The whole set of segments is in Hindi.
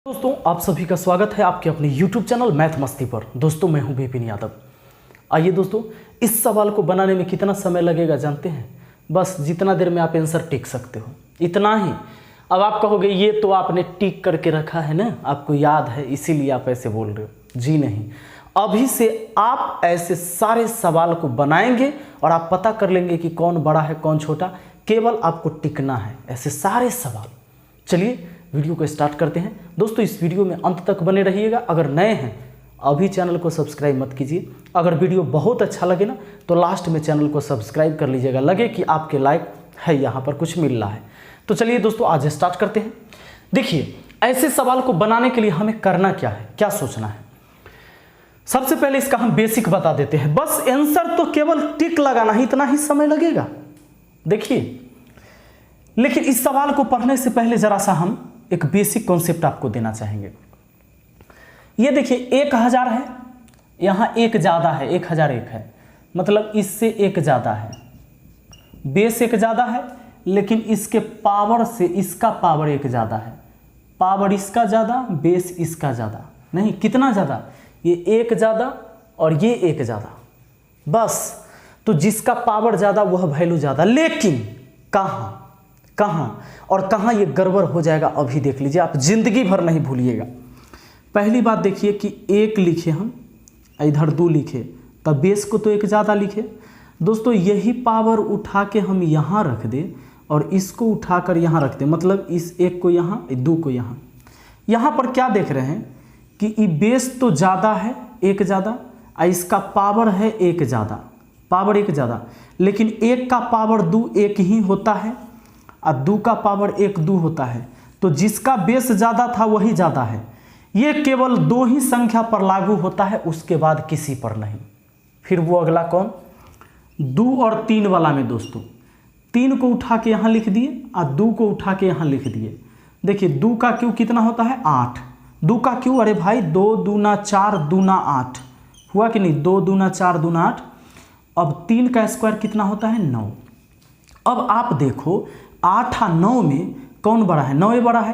दोस्तों आप सभी का स्वागत है आपके अपने YouTube चैनल मैथ मस्ती पर। दोस्तों मैं हूं विपिन यादव। आइए दोस्तों, इस सवाल को बनाने में कितना समय लगेगा जानते हैं? बस जितना देर में आप आंसर टिक सकते हो इतना ही। अब आप कहोगे ये तो आपने टिक करके रखा है ना, आपको याद है इसीलिए आप ऐसे बोल रहे हो। जी नहीं, अभी से आप ऐसे सारे सवाल को बनाएंगे और आप पता कर लेंगे कि कौन बड़ा है कौन छोटा। केवल आपको टिकना है ऐसे सारे सवाल। चलिए वीडियो को स्टार्ट करते हैं। दोस्तों इस वीडियो में अंत तक बने रहिएगा। अगर नए हैं अभी चैनल को सब्सक्राइब मत कीजिए। अगर वीडियो बहुत अच्छा लगे ना तो लास्ट में चैनल को सब्सक्राइब कर लीजिएगा, लगे कि आपके लाइक है यहाँ पर कुछ मिल रहा है। तो चलिए दोस्तों आज स्टार्ट करते हैं। देखिए ऐसे सवाल को बनाने के लिए हमें करना क्या है, क्या सोचना है। सबसे पहले इसका हम बेसिक बता देते हैं। बस आंसर तो केवल टिक लगाना ही, इतना ही समय लगेगा। देखिए लेकिन इस सवाल को पढ़ने से पहले जरा सा हम एक बेसिक कॉन्सेप्ट आपको देना चाहेंगे। ये देखिए 1000 है, यहाँ एक ज़्यादा है, 1001 है, मतलब इससे एक ज़्यादा है, बेस एक ज़्यादा है, लेकिन इसके पावर से इसका पावर एक ज़्यादा है। पावर इसका ज़्यादा, बेस इसका ज़्यादा। नहीं, कितना ज़्यादा? ये एक ज़्यादा और ये एक ज़्यादा। बस तो जिसका पावर ज़्यादा वह वैल्यू ज़्यादा। लेकिन कहाँ और कहाँ ये गड़बड़ हो जाएगा अभी देख लीजिए, आप जिंदगी भर नहीं भूलिएगा। पहली बात देखिए कि एक लिखे हम, इधर 2 लिखे, तब बेस को तो एक ज़्यादा लिखे। दोस्तों यही पावर उठा के हम यहाँ रख दे और इसको उठाकर यहाँ रख दे, मतलब इस एक को यहाँ, 2 को यहाँ। यहाँ पर क्या देख रहे हैं कि ये बेस तो ज़्यादा है, एक ज़्यादा, इसका पावर है एक ज़्यादा, पावर एक ज़्यादा, लेकिन एक का पावर 2 एक ही होता है और 2 का पावर 1 2 होता है। तो जिसका बेस ज़्यादा था वही ज़्यादा है। ये केवल 2 ही संख्या पर लागू होता है, उसके बाद किसी पर नहीं। फिर वो अगला कौन? 2 और 3 वाला में दोस्तों 3 को उठा के यहाँ लिख दिए और 2 को उठा के यहाँ लिख दिए। देखिए 2 का क्यू कितना होता है? 8। 2 का क्यू, अरे भाई 2 दूना 4 दूना 8 हुआ कि नहीं? 2 दूना 4 दूना 8। अब 3 का स्क्वायर कितना होता है? 9। अब आप देखो 8 और 9 में कौन बड़ा है? 9 बड़ा है।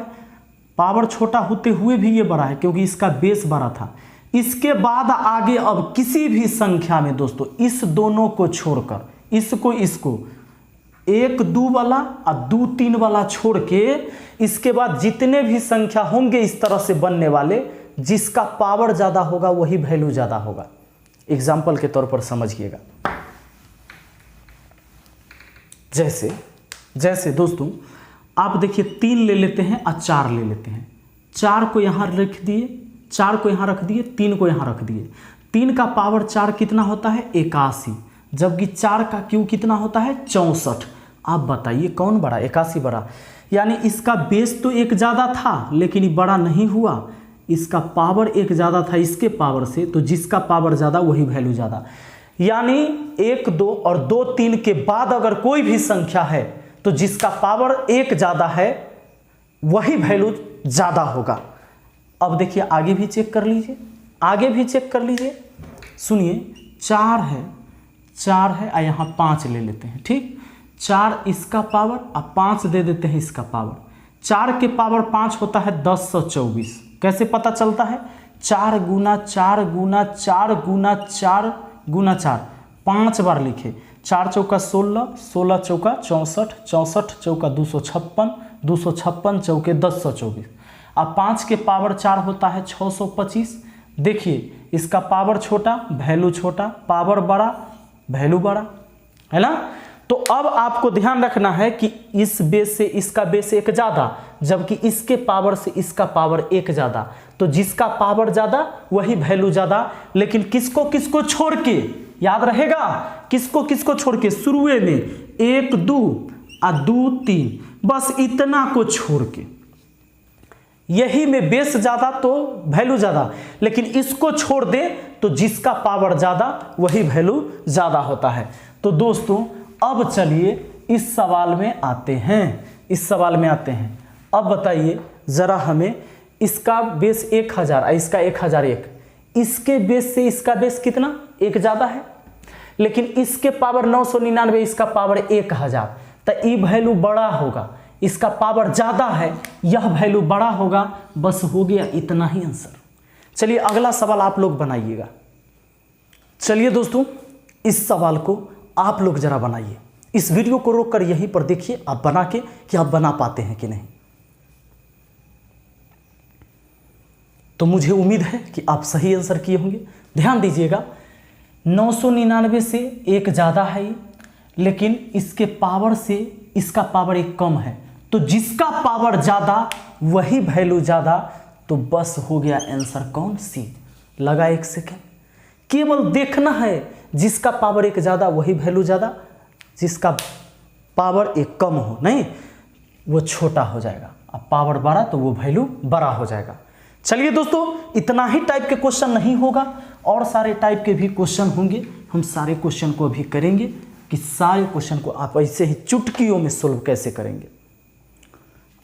पावर छोटा होते हुए भी ये बड़ा है क्योंकि इसका बेस बड़ा था। इसके बाद आगे अब किसी भी संख्या में दोस्तों इस दोनों को छोड़कर, इसको 1 2 वाला और 2 3 वाला छोड़ के इसके बाद जितने भी संख्या होंगे इस तरह से बनने वाले, जिसका पावर ज़्यादा होगा वही वैल्यू ज़्यादा होगा। एग्जाम्पल के तौर पर समझिएगा। जैसे दोस्तों आप देखिए 3 ले लेते हैं और 4 ले लेते हैं। 4 को यहाँ रख दिए, 4 को यहाँ रख दिए, 3 को यहाँ रख दिए। 3 का पावर 4 कितना होता है? 81, जबकि 4 का क्यू कितना होता है? 64। आप बताइए कौन बड़ा? 81 बड़ा। यानी इसका बेस तो एक ज़्यादा था लेकिन ये बड़ा नहीं हुआ, इसका पावर एक ज़्यादा था इसके पावर से, तो जिसका पावर ज़्यादा वही वैल्यू ज़्यादा। यानी 1 2 और 2 3 के बाद अगर कोई भी संख्या है तो जिसका पावर एक ज़्यादा है वही वैल्यू ज़्यादा होगा। अब देखिए आगे भी चेक कर लीजिए, आगे भी चेक कर लीजिए। सुनिए 4 है और यहाँ 5 ले लेते हैं, ठीक। 4 इसका पावर और 5 दे देते हैं इसका पावर। 4 के पावर 5 होता है 1024। कैसे पता चलता है? 4 गुना 4 गुना 4 गुना 4 गुना 4, 5 बार लिखे। 4 चौका 16, 16 चौका 64, 64 चौका 256, 256 चौके 1024। अब 5 के पावर 4 होता है 625। देखिए इसका पावर छोटा, वैल्यू छोटा, पावर बड़ा, वैल्यू बड़ा, है ना। तो अब आपको ध्यान रखना है कि इस बेस से इसका बेस एक ज़्यादा, जबकि इसके पावर से इसका पावर एक ज़्यादा। तो जिसका पावर ज़्यादा वही वैल्यू ज़्यादा। लेकिन किसको किसको छोड़ के, याद रहेगा, किसको किसको छोड़ के? शुरुए में 1 2 और 2 3, बस इतना को छोड़ के। यही में बेस ज़्यादा तो वैल्यू ज़्यादा, लेकिन इसको छोड़ दे तो जिसका पावर ज़्यादा वही वैल्यू ज़्यादा होता है। तो दोस्तों अब चलिए इस सवाल में आते हैं। अब बताइए ज़रा हमें, इसका बेस 1000 और इसका 1001, इसके बेस से इसका बेस कितना? एक ज़्यादा है, लेकिन इसके पावर 999, इसका पावर 1000, तो ये वैल्यू बड़ा होगा। इसका पावर ज़्यादा है, यह वैल्यू बड़ा होगा। बस हो गया, इतना ही आंसर। चलिए अगला सवाल आप लोग बनाइएगा। चलिए दोस्तों, इस सवाल को आप लोग जरा बनाइए। इस वीडियो को रोककर यहीं पर देखिए आप बना के कि आप बना पाते हैं कि नहीं। तो मुझे उम्मीद है कि आप सही आंसर किए होंगे। ध्यान दीजिएगा, 999 से एक ज़्यादा है ये, लेकिन इसके पावर से इसका पावर एक कम है, तो जिसका पावर ज़्यादा वही वैल्यू ज़्यादा। तो बस हो गया आंसर कौन सी। लगा 1 सेकेंड, केवल देखना है, जिसका पावर एक ज़्यादा वही वैल्यू ज़्यादा, जिसका पावर एक कम हो नहीं वो छोटा हो जाएगा, अब पावर बड़ा तो वो वैल्यू बड़ा हो जाएगा। चलिए दोस्तों, इतना ही टाइप के क्वेश्चन नहीं होगा, और सारे टाइप के भी क्वेश्चन होंगे। हम सारे क्वेश्चन को अभी करेंगे कि सारे क्वेश्चन को आप ऐसे ही चुटकियों में सोल्व कैसे करेंगे।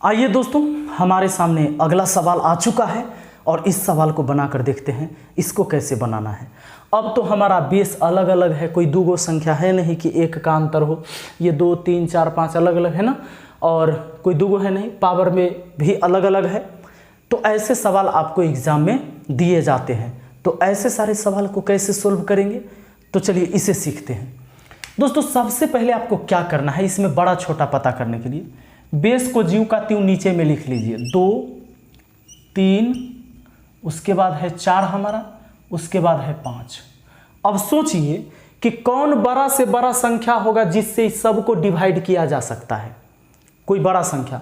आइए दोस्तों, हमारे सामने अगला सवाल आ चुका है और इस सवाल को बनाकर देखते हैं इसको कैसे बनाना है। अब तो हमारा बेस अलग अलग है, कोई दो संख्या है नहीं कि एक का अंतर हो। ये 2 3 4 5 अलग अलग है ना, और कोई दो है नहीं, पावर में भी अलग अलग है। तो ऐसे सवाल आपको एग्जाम में दिए जाते हैं, तो ऐसे सारे सवाल को कैसे सोल्व करेंगे, तो चलिए इसे सीखते हैं। दोस्तों सबसे पहले आपको क्या करना है, इसमें बड़ा छोटा पता करने के लिए बेस को ज्यों का त्यों नीचे में लिख लीजिए। 2 3 उसके बाद है 4 हमारा, उसके बाद है 5। अब सोचिए कि कौन बड़ा से बड़ा संख्या होगा जिससे इस सब को डिवाइड किया जा सकता है। कोई बड़ा संख्या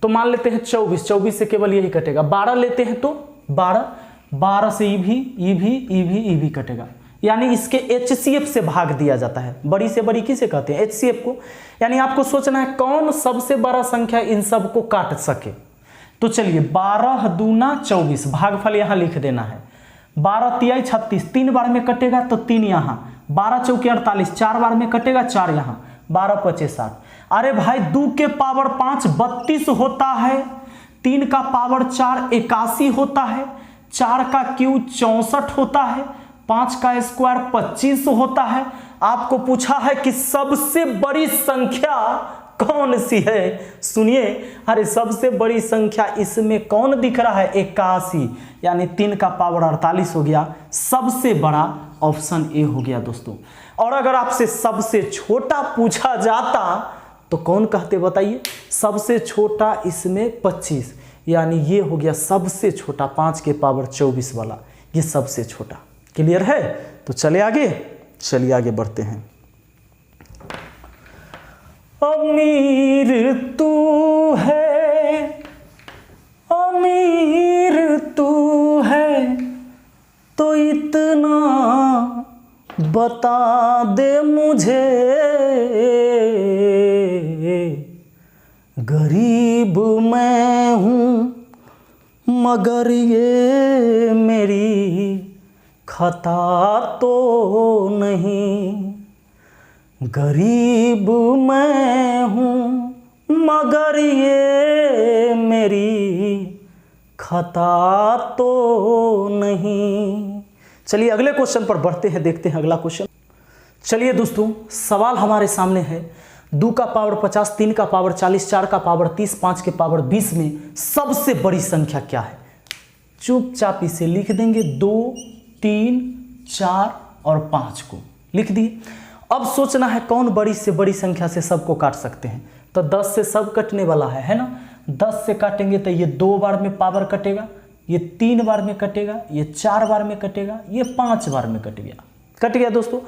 तो मान लेते हैं 24, 24 से केवल यही कटेगा। 12 लेते हैं तो 12, 12 से ई भी कटेगा, यानी इसके HCF से भाग दिया जाता है। बड़ी से बड़ी किसे कहते हैं, HCF को। यानी आपको सोचना है कौन सबसे बड़ा संख्या इन सब को काट सके। तो चलिए 12 दूना 24, भागफल यहाँ लिख देना है। 12 तियाई 36, 3 बार में कटेगा तो 3 यहाँ, 12 चौके 48, 4 बार में कटेगा 4 यहाँ, 12 पचे 60। अरे भाई 2 के पावर 5 32 होता है, 3 का पावर 4 81 होता है, 4 का क्यूब 64 होता है, 5 का स्क्वायर 25 होता है। आपको पूछा है कि सबसे बड़ी संख्या कौन सी है। सुनिए, अरे सबसे बड़ी संख्या इसमें कौन दिख रहा है, 81, यानी 3 का पावर 48 हो गया। सबसे बड़ा ऑप्शन ए हो गया दोस्तों। और अगर आपसे सबसे छोटा पूछा जाता तो कौन कहते बताइए, सबसे छोटा इसमें 25, यानी ये हो गया सबसे छोटा, 5 के पावर 24 वाला, ये सबसे छोटा। क्लियर है। तो चले आगे बढ़ते हैं। अमीर तू है, अमीर तू है, तो इतना बता दे मुझे, गरीब मैं हूँ मगर ये मेरी खता तो नहीं। गरीब मैं हूँ मगर ये मेरी खता तो नहीं। चलिए अगले क्वेश्चन पर बढ़ते हैं, देखते हैं अगला क्वेश्चन। चलिए दोस्तों, सवाल हमारे सामने है 2 का पावर 50, 3 का पावर 40, 4 का पावर 30, 5 के पावर 20 में सबसे बड़ी संख्या क्या है। चुपचाप इसे लिख देंगे, 2 3 4 और 5 को लिख दिए। अब सोचना है कौन बड़ी से बड़ी संख्या से सबको काट सकते हैं। तो 10 से सब कटने वाला है ना। 10 से काटेंगे तो ये 2 बार में पावर कटेगा, ये 3 बार में कटेगा, ये 4 बार में कटेगा, ये 5 बार में कट गया दोस्तों।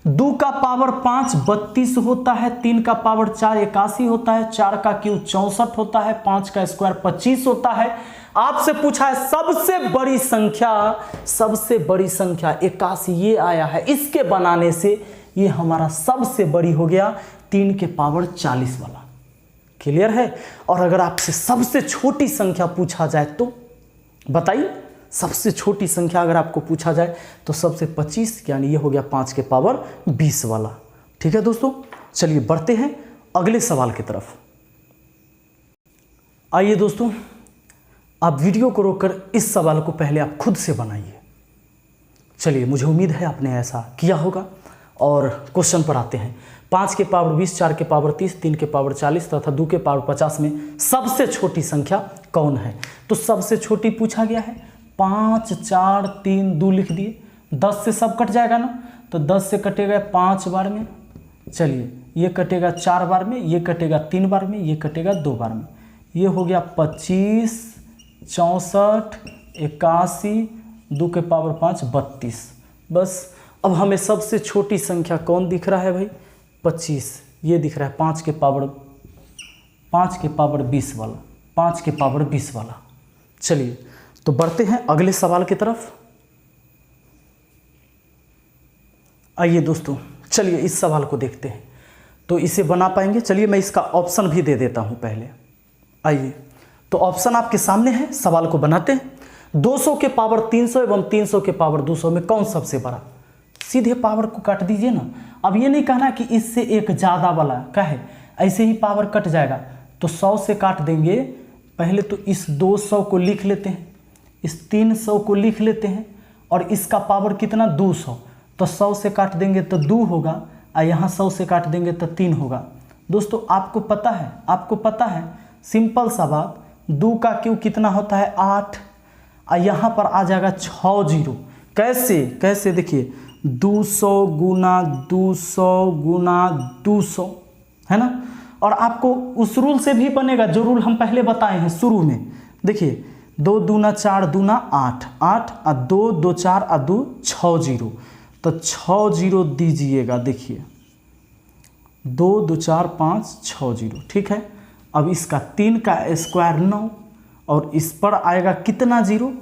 2 का पावर 5 32 होता है, 3 का पावर 4 81 होता है, 4 का क्यूब 64 होता है, 5 का स्क्वायर 25 होता है। आपसे पूछा है सबसे बड़ी संख्या 81 ये आया है। इसके बनाने से ये हमारा सबसे बड़ी हो गया 3 के पावर 40 वाला। क्लियर है। और अगर आपसे सबसे छोटी संख्या पूछा जाए तो बताइए, सबसे छोटी संख्या अगर आपको पूछा जाए तो सबसे 25, यानी ये हो गया 5 के पावर 20 वाला। ठीक है दोस्तों, चलिए बढ़ते हैं अगले सवाल की तरफ। आइए दोस्तों, आप वीडियो को रोककर इस सवाल को पहले आप खुद से बनाइए। चलिए, मुझे उम्मीद है आपने ऐसा किया होगा। और क्वेश्चन पर आते हैं। 5 के पावर 20, 4 के पावर 30, 3 के पावर 40 तथा 2 के पावर 50 में सबसे छोटी संख्या कौन है? तो सबसे छोटी पूछा गया है। 5, 4, 3, 2 लिख दिए। 10 से सब कट जाएगा ना, तो 10 से कटेगा 5 बार में, चलिए ये कटेगा 4 बार में, ये कटेगा 3 बार में, ये कटेगा 2 बार में। ये हो गया 25, 64, 81, 2 के पावर 5 32। बस अब हमें सबसे छोटी संख्या कौन दिख रहा है भाई? 25। ये दिख रहा है 5 के पावर 20 वाला, 5 के पावर 20 वाला। चलिए तो बढ़ते हैं अगले सवाल की तरफ। आइए दोस्तों, चलिए इस सवाल को देखते हैं। तो इसे बना पाएंगे? चलिए मैं इसका ऑप्शन भी दे देता हूं पहले। आइए तो ऑप्शन आपके सामने है, सवाल को बनाते हैं। 200 के पावर 300 एवं 300 के पावर 200 में कौन सबसे बड़ा? सीधे पावर को काट दीजिए ना। अब ये नहीं कहना कि इससे एक ज़्यादा वाला का है, ऐसे ही पावर कट जाएगा। तो 100 से काट देंगे। पहले तो इस 200 को लिख लेते हैं, इस 300 को लिख लेते हैं, और इसका पावर कितना? 200। तो 100 से काट देंगे तो 2 होगा, और यहाँ 100 से काट देंगे तो 3 होगा। दोस्तों आपको पता है सिंपल सा बात, 2 का क्यूब कितना होता है? 8। और यहाँ पर आ जाएगा 6 जीरो। कैसे देखिए, 200 गुना 200 है ना। और आपको उस रूल से भी बनेगा जो रूल हम पहले बताए हैं शुरू में। देखिए 2 दूना 4 दूना 8, 8 और 2 2 4 और 2 6 जीरो। तो 6 जीरो दीजिएगा। देखिए 2 2 4 5 6 जीरो, ठीक है। अब इसका 3 का स्क्वायर 9, और इस पर आएगा कितना जीरो?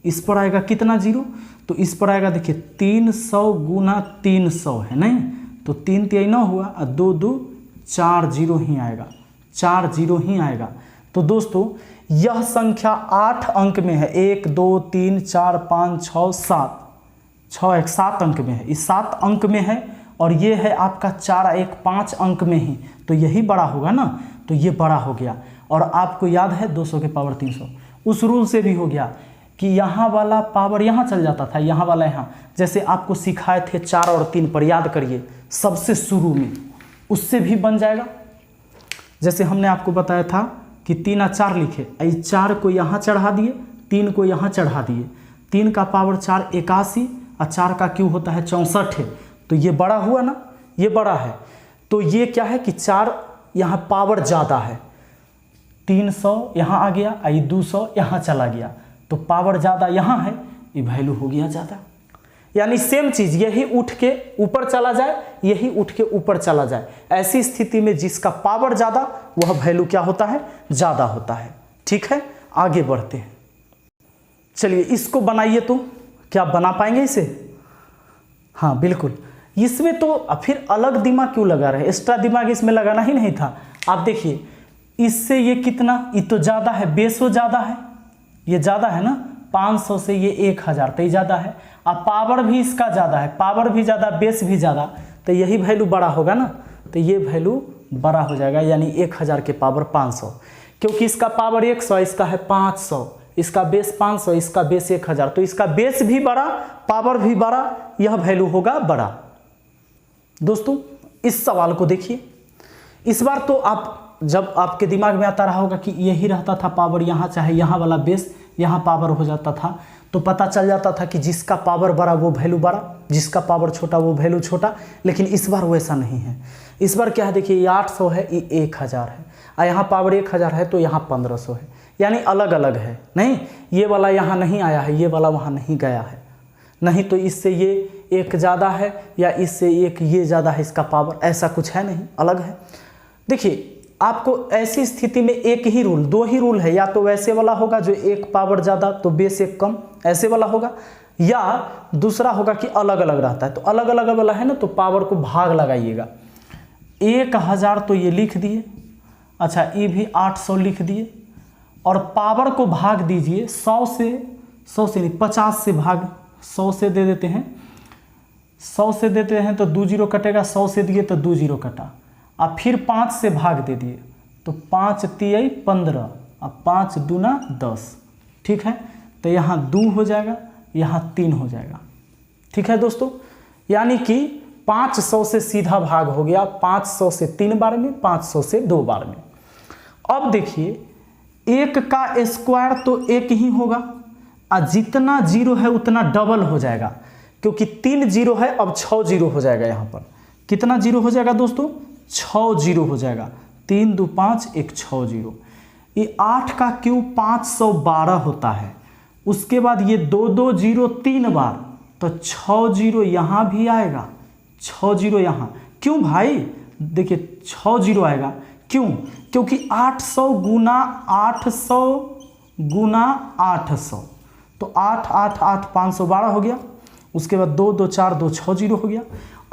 इस पर आएगा कितना जीरो? तो इस पर आएगा देखिए 300 गुना 300 है नहीं, तो 3 3 9 हुआ, और 2 2 4 जीरो ही आएगा, 4 जीरो ही आएगा। तो दोस्तों यह संख्या 8 अंक में है। 1 2 3 4 5 6 7, 6 1 7 अंक में है, इस 7 अंक में है। और ये है आपका 4 1 5 अंक में ही, तो यही बड़ा होगा ना। तो ये बड़ा हो गया। और आपको याद है 200 के पावर 300, उस रूल से भी हो गया कि यहाँ वाला पावर यहाँ चल जाता था, यहाँ वाला यहाँ। जैसे आपको सिखाए थे 4 और 3 पर, याद करिए सबसे शुरू में, उससे भी बन जाएगा। जैसे हमने आपको बताया था कि 3 और 4 लिखे, 4 को यहाँ चढ़ा दिए, 3 को यहाँ चढ़ा दिए। 3 का पावर 4 81, और 4 का क्यूब होता है 64 है। तो ये बड़ा हुआ ना, ये बड़ा है। तो ये क्या है कि 4 यहाँ पावर ज़्यादा है, 300 यहाँ आ गया, 200 यहाँ चला गया, तो पावर ज़्यादा यहाँ है, ये वैल्यू हो गया ज़्यादा। यानी सेम चीज़, यही उठ के ऊपर चला जाए, यही उठ के ऊपर चला जाए। ऐसी स्थिति में जिसका पावर ज़्यादा वह वैल्यू क्या होता है? ज़्यादा होता है। ठीक है, आगे बढ़ते हैं। चलिए इसको बनाइए। तो क्या बना पाएंगे इसे? हाँ बिल्कुल। इसमें तो फिर अलग दिमाग क्यों लगा रहे? एक्स्ट्रा दिमाग इसमें लगाना ही नहीं था। आप देखिए इससे ये कितना, ये तो ज़्यादा है, बेसो ज़्यादा है, ये ज़्यादा है ना। 500 से ये 1000, तो ये ज़्यादा है। अब पावर भी इसका ज़्यादा है, पावर भी ज़्यादा, बेस भी ज़्यादा, तो यही वैल्यू बड़ा होगा ना। तो ये वैल्यू बड़ा हो जाएगा, यानी 1000 के पावर 500, क्योंकि इसका पावर 100, इसका है 500, इसका बेस 500, इसका बेस 1000, तो इसका बेस भी बड़ा, पावर भी बड़ा, यह वैल्यू होगा बड़ा। दोस्तों इस सवाल को देखिए। इस बार तो आप, जब आपके दिमाग में आता रहा होगा कि यही रहता था पावर यहाँ, चाहे यहाँ वाला बेस यहाँ पावर हो जाता था, तो पता चल जाता था कि जिसका पावर बड़ा वो वैल्यू बड़ा, जिसका पावर छोटा वो वैल्यू छोटा। लेकिन इस बार वैसा नहीं है। इस बार क्या है, देखिए ये 800 है, ये 1000 है, और यहाँ पावर 1000 है, तो यहाँ 1500 है, यानी अलग अलग है। नहीं, ये वाला यहाँ नहीं आया है, ये वाला वहाँ नहीं गया है। नहीं तो इससे ये एक ज़्यादा है, या इससे एक ये ज़्यादा है इसका पावर, ऐसा कुछ है नहीं, अलग है। देखिए आपको ऐसी स्थिति में एक ही रूल, 2 ही रूल है, या तो वैसे वाला होगा जो एक पावर ज़्यादा तो बेस एक कम, ऐसे वाला होगा, या दूसरा होगा कि अलग अलग रहता है। तो अलग अलग वाला है ना, तो पावर को भाग लगाइएगा। 1000 तो ये लिख दिए, अच्छा ये भी 800 लिख दिए, और पावर को भाग दीजिए 100 से नहीं 50 से भाग 100 से दे देते हैं। 100 से देते हैं तो 2 जीरो कटेगा, 100 से दिए तो 2 जीरो कटा, अब फिर 5 से भाग दे दिए तो 5 3 15, अब 5 दूना 10, ठीक है। तो यहाँ 2 हो जाएगा, यहाँ 3 हो जाएगा, ठीक है दोस्तों। यानी कि 500 से सीधा भाग हो गया, 500 से 3 बार में, 500 से 2 बार में। अब देखिए 1 का स्क्वायर तो 1 ही होगा, और जितना जीरो है उतना डबल हो जाएगा, क्योंकि 3 जीरो है, अब 6 जीरो हो जाएगा। यहाँ पर कितना जीरो हो जाएगा दोस्तों? 6 जीरो हो जाएगा। 3 2 5 1 6 जीरो। ये 8 का क्यूब 512 होता है। उसके बाद ये 2 2 जीरो 3 बार, तो 6 जीरो यहाँ भी आएगा, 6 जीरो यहाँ। क्यों भाई? देखिए 6 जीरो आएगा, क्यों? क्योंकि 800 गुना 800 गुना 800, तो 8 8 8 512 हो गया। उसके बाद 2 2 4 2 6 जीरो हो गया।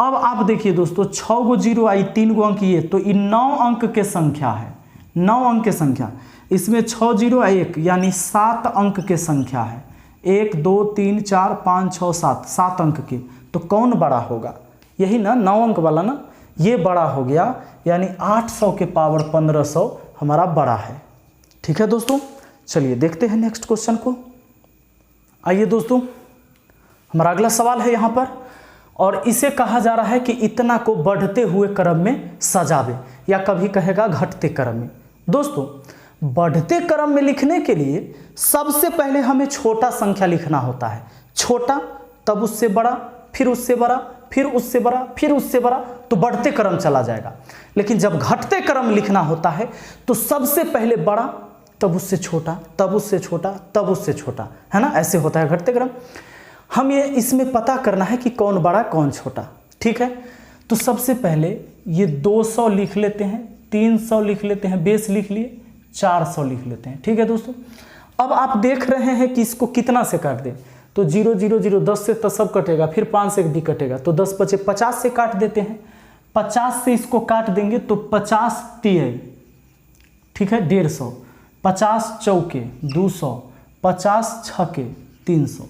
अब आप देखिए दोस्तों, 6 गो जीरो आई, 3 गो अंक ये, तो ये 9 अंक के संख्या है, 9 अंक के संख्या। इसमें 6 जीरो 1 यानी 7 अंक के संख्या है। 1 2 3 4 5 6 7, 7 अंक के। तो कौन बड़ा होगा? यही ना, 9 अंक वाला ना, ये बड़ा हो गया, यानी 800 के पावर 1500 हमारा बड़ा है। ठीक है दोस्तों, चलिए देखते हैं नेक्स्ट क्वेश्चन को। आइए दोस्तों, हमारा अगला सवाल है यहाँ पर, और इसे कहा जा रहा है कि इतना को बढ़ते हुए क्रम में सजावे, या कभी कहेगा घटते क्रम में। दोस्तों, बढ़ते क्रम में लिखने के लिए सबसे पहले हमें छोटा संख्या लिखना होता है। छोटा, तब उससे बड़ा, फिर उससे बड़ा, फिर उससे बड़ा, फिर उससे बड़ा, तो बढ़ते क्रम चला जाएगा। लेकिन जब घटते क्रम लिखना होता है तो सबसे पहले बड़ा, तब उससे छोटा, तब उससे छोटा, तब उससे छोटा, है ना? ऐसे होता है घटते क्रम। हम ये इसमें पता करना है कि कौन बड़ा कौन छोटा। ठीक है, तो सबसे पहले ये 200 लिख लेते हैं, 300 लिख लेते हैं, बेस लिख लिए, 400 लिख लेते हैं। ठीक है दोस्तों, अब आप देख रहे हैं कि इसको कितना से काट दें, तो 0 0 0 10 से तो सब कटेगा, फिर 5 से भी कटेगा, तो 10 बचे 50 से काट देते हैं। 50 से इसको काट देंगे तो 50 तिये, ठीक है, 150, 50 चौके 200, 50 छके 300।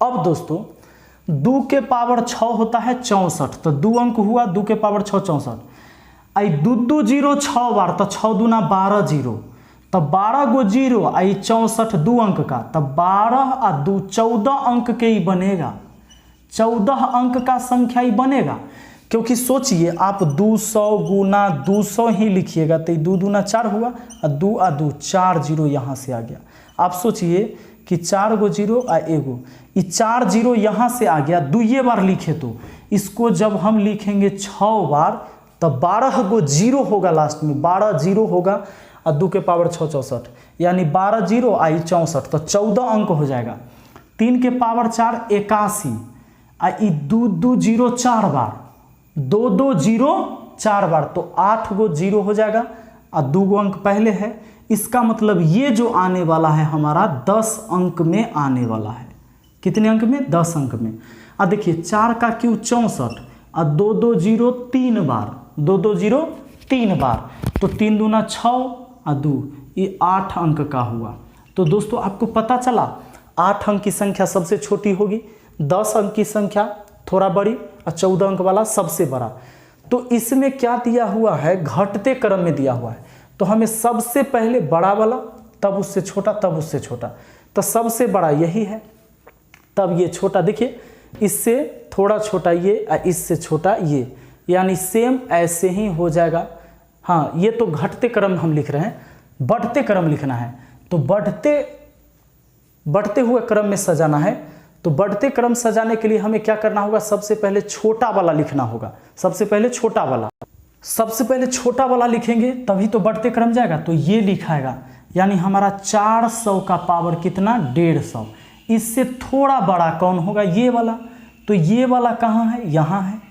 अब दोस्तों 2 के पावर 6 होता है 64, तो 2 अंक हुआ, 2 के पावर 6 64। आई 2 2 जीरो 6 बार, तो 6 दूना 12 जीरो, तब 12 गो जीरो, आई 64 2 अंक का, तब 12 और 2 14 अंक के ही बनेगा, 14 अंक का संख्या ही बनेगा। क्योंकि सोचिए आप 200 गुना 200 ही लिखिएगा, तो 2 दूना 4 हुआ, और 2 और 2 4 जीरो यहाँ से आ गया। आप सोचिए कि 4 गो जीरो और एगो, ये 4 जीरो यहाँ से आ गया। 2 बार लिखे तो इसको जब हम लिखेंगे 6 बार, तब 12 गो जीरो होगा, लास्ट में 12 जीरो होगा, और 2 के पावर 6 64, यानी 12 जीरो आई 64, तो 14 अंक हो जाएगा। 3 के पावर 4 81, आई 2 2 जीरो 4 बार, 2 2 जीरो 4 बार, तो 8 गो जीरो हो जाएगा, और 2 गो अंक पहले है। इसका मतलब ये जो आने वाला है हमारा 10 अंक में आने वाला है। कितने अंक में? 10 अंक में। अब देखिए 4 का क्यूब 64, और 2 2 जीरो 3 बार, 2 2 जीरो 3 बार, तो 3 दूना 6 और 2, ये 8 अंक का हुआ। तो दोस्तों आपको पता चला 8 अंक की संख्या सबसे छोटी होगी, 10 अंक की संख्या थोड़ा बड़ी, और 14 अंक वाला सबसे बड़ा। तो इसमें क्या दिया हुआ है? घटते क्रम में दिया हुआ है। तो हमें सबसे पहले बड़ा वाला, तब उससे छोटा, तब उससे छोटा, तो सबसे बड़ा यही है, तब ये छोटा। देखिए इससे थोड़ा छोटा ये, और इससे छोटा ये, यानी सेम ऐसे ही हो जाएगा। हाँ, ये तो घटते क्रम हम लिख रहे हैं, बढ़ते क्रम लिखना है, तो बढ़ते हुए क्रम में सजाना है। तो बढ़ते क्रम सजाने के लिए हमें क्या करना होगा? सबसे पहले छोटा वाला लिखना होगा। सबसे पहले छोटा वाला लिखेंगे, तभी तो बढ़ते क्रम जाएगा। तो ये लिखाएगा, यानी हमारा 400 का पावर कितना? 150। इससे थोड़ा बड़ा कौन होगा? ये वाला। तो ये वाला कहाँ है? यहाँ है,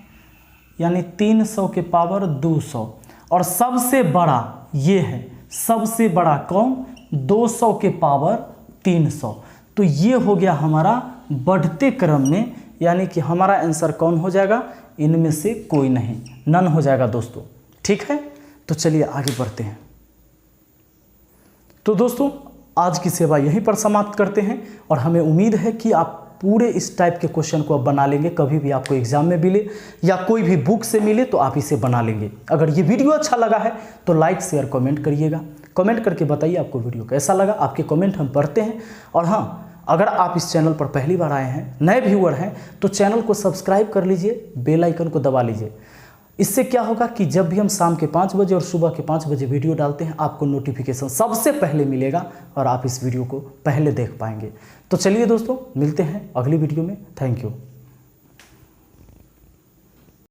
यानी 300 के पावर 200। और सबसे बड़ा ये है, सबसे बड़ा कौन? 200 के पावर 300। तो ये हो गया हमारा बढ़ते क्रम में, यानी कि हमारा आंसर कौन हो जाएगा? इनमें से कोई नहीं, नन हो जाएगा दोस्तों। ठीक है, तो चलिए आगे बढ़ते हैं। तो दोस्तों आज की सेवा यहीं पर समाप्त करते हैं, और हमें उम्मीद है कि आप पूरे इस टाइप के क्वेश्चन को आप बना लेंगे। कभी भी आपको एग्जाम में मिले या कोई भी बुक से मिले तो आप इसे बना लेंगे। अगर ये वीडियो अच्छा लगा है तो लाइक शेयर कमेंट करिएगा। कमेंट करके बताइए आपको वीडियो कैसा लगा। आपके कमेंट हम पढ़ते हैं। और हाँ, अगर आप इस चैनल पर पहली बार आए हैं, नए व्यूअर हैं, तो चैनल को सब्सक्राइब कर लीजिए, बेल आइकन को दबा लीजिए। इससे क्या होगा कि जब भी हम शाम के 5 बजे और सुबह के 5 बजे वीडियो डालते हैं, आपको नोटिफिकेशन सबसे पहले मिलेगा और आप इस वीडियो को पहले देख पाएंगे। तो चलिए दोस्तों, मिलते हैं अगली वीडियो में। Thank you.